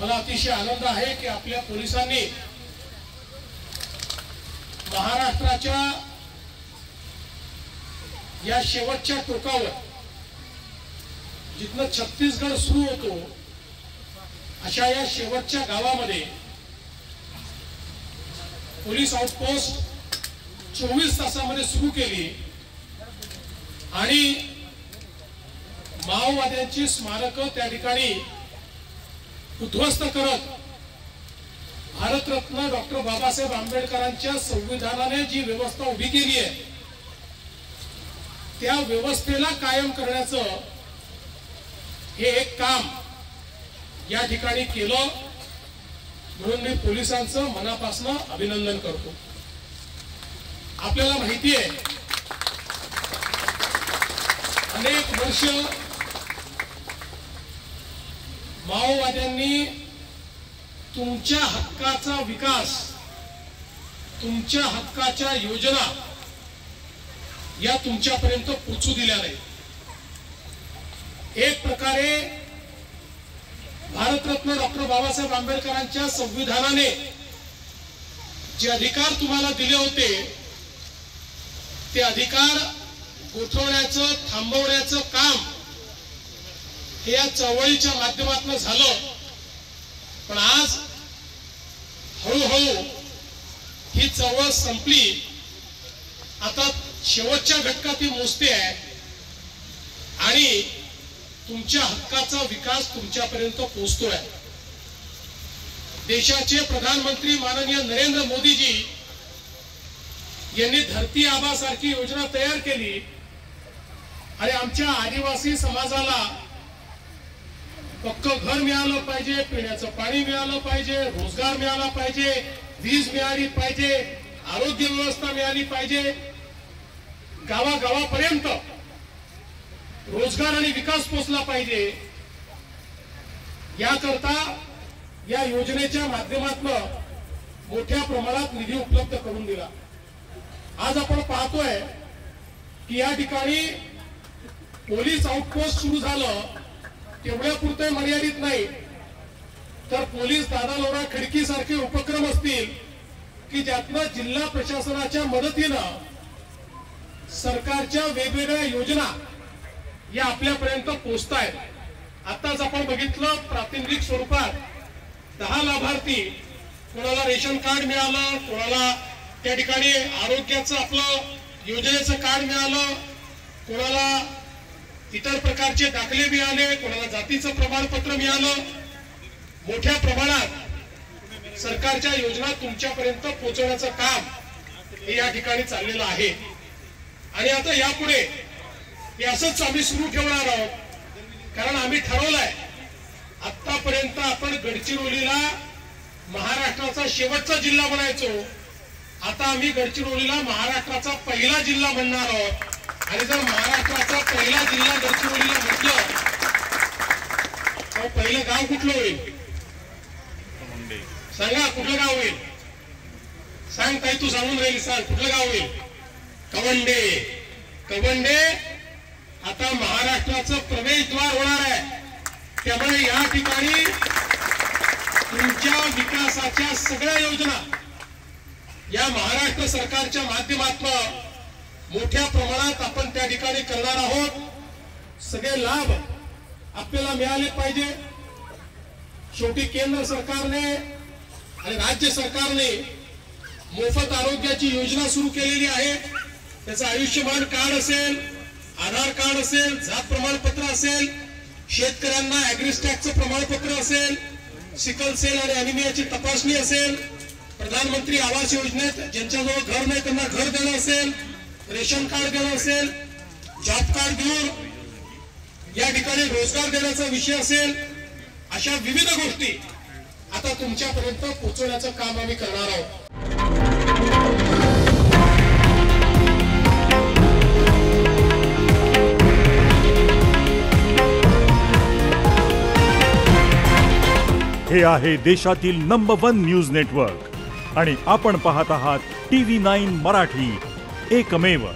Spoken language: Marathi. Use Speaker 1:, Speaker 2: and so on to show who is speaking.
Speaker 1: मला अतिशय आनंद आहे की आपल्या पोलिसांनी महाराष्ट्राच्या या शेवटच्या टोकावर जिथनं छत्तीसगड सुरू होतो अशा या शेवटच्या गावामध्ये पोलीस आउटपोस्ट 24 तासामध्ये सुरू केली आणि माओवाद्यांची स्मारकं त्या ठिकाणी उद्ध्वस्त करत भारतरत्न डॉक्टर बाबासाहेब आंबेडकरांच्या संविधानाने जी व्यवस्था उभी केली आहे त्या व्यवस्थेला कायम करण्याचं हे एक काम या ठिकाणी केलं, म्हणून मी पोलिसांचं मनापासून अभिनंदन करतो। आपल्याला माहिती आहे अनेक वर्ष माओवाद्यांनी तुमच्या हक्काचा विकास, तुमच्या हक्काच्या योजना या तुमच्यापर्यंत पोहोचू दिल्या नाही। एक प्रकारे भारतरत्न डॉक्टर बाबासाहेब आंबेडकरांच्या संविधानाने जे अधिकार तुम्हाला दिले होते ते अधिकार गोठवण्याचं, थांबवण्याचं काम हे या चळवळीच्या माध्यमातून झालं। पण आज हळूहळू ही चळवळ संपली, आता शेवटच्या घटकात ती मोजते आहे आणि तुमच्या हक्काचा विकास तुमच्यापर्यंत पोहोचतोय। देशाचे प्रधानमंत्री माननीय नरेंद्र मोदीजी यांनी धरती आबा सारखी योजना तयार केली आणि आमच्या आदिवासी समाजाला पक्क घर मिळालं पाहिजे, पिण्याचं पाणी मिळालं पाहिजे, रोजगार मिळाला पाहिजे, वीज मिळाली पाहिजे, आरोग्य व्यवस्था मिळाली पाहिजे, गावागावापर्यंत रोजगार आणि विकास पोहोचला पाहिजे, याकरता या योजनेच्या माध्यमातून मोठ्या प्रमाणात निधी उपलब्ध करून दिला। आज आपण पाहतोय की या ठिकाणी पोलीस आउटपोस्ट सुरू झालं, तेवढ्यापुरते मर्यादित नाही तर पोलीस दादा लोरा खिडकी सारखे उपक्रम असतील की ज्यातनं जिल्हा प्रशासनाच्या मदतीनं सरकारच्या वेगवेगळ्या योजना या आपल्यापर्यंत पोहोचतायत। आताच आपण बघितलं प्रातिनिधिक स्वरूपात 10 लाभार्थी, कोणाला रेशन कार्ड मिळालं, कोणाला त्या ठिकाणी आरोग्याचं आपलं योजनेचं कार्ड मिळालं, कोणाला इतर प्रकारचे दाखले मिळाले, कोणाला जातीचं प्रमाणपत्र मिळालं। मोठ्या प्रमाणात सरकारच्या योजना तुमच्यापर्यंत पोहोचवण्याचं काम हे या ठिकाणी चाललेलं आहे आणि आता यापुढे हे असंच आम्ही सुरू ठेवणार आहोत, कारण आम्ही ठरवलंय आतापर्यंत आपण गडचिरोलीला महाराष्ट्राचा शेवटचा जिल्हा बनायचो, आता आम्ही गडचिरोलीला महाराष्ट्राचा पहिला जिल्हा बनणार आहोत आणि जर महाराष्ट्राचा पहिला जिल्हा गडचिरोलीला म्हटलं तर पहिलं गाव कुठलं होईल सांगा? कुठलं गाव होईल सांग ताई, तू सांगून राहील, सांग कुठलं गाव होईल? कवंडे। कवंडे आता महाराष्ट्राचं प्रवेशद्वार होणार आहे, त्यामुळे या ठिकाणी तुमच्या विकासाच्या सगळ्या योजना या महाराष्ट्र सरकारच्या माध्यमातून मोठ्या प्रमाणात आपण त्या ठिकाणी करणार आहोत। सगळे लाभ आपल्याला मिळाले पाहिजे। शेवटी केंद्र सरकारने आणि राज्य सरकारने मोफत आरोग्याची योजना सुरू केलेली आहे। त्याचं आयुष्यमान कार्ड असेल, आधार कार्ड असेल, जात प्रमाणपत्र असेल, शेतकऱ्यांना ॲग्रिस्टॅकचं प्रमाणपत्र असेल, सिकल सेल आणि ॲनिमियाची तपासणी असेल, प्रधानमंत्री आवास योजनेत ज्यांच्याजवळ घर नाही त्यांना घर देणं असेल, रेशन कार्ड देणं असेल, जॉब कार्ड देऊन या ठिकाणी रोजगार देण्याचा विषय असेल, अशा विविध गोष्टी आता तुमच्यापर्यंत पोहोचवण्याचं काम आम्ही करणार आहोत।
Speaker 2: हे आहे देशातील नंबर 1 न्यूज नेटवर्क आणि आपण पाहत आहात TV9 मराठी, एकमेव।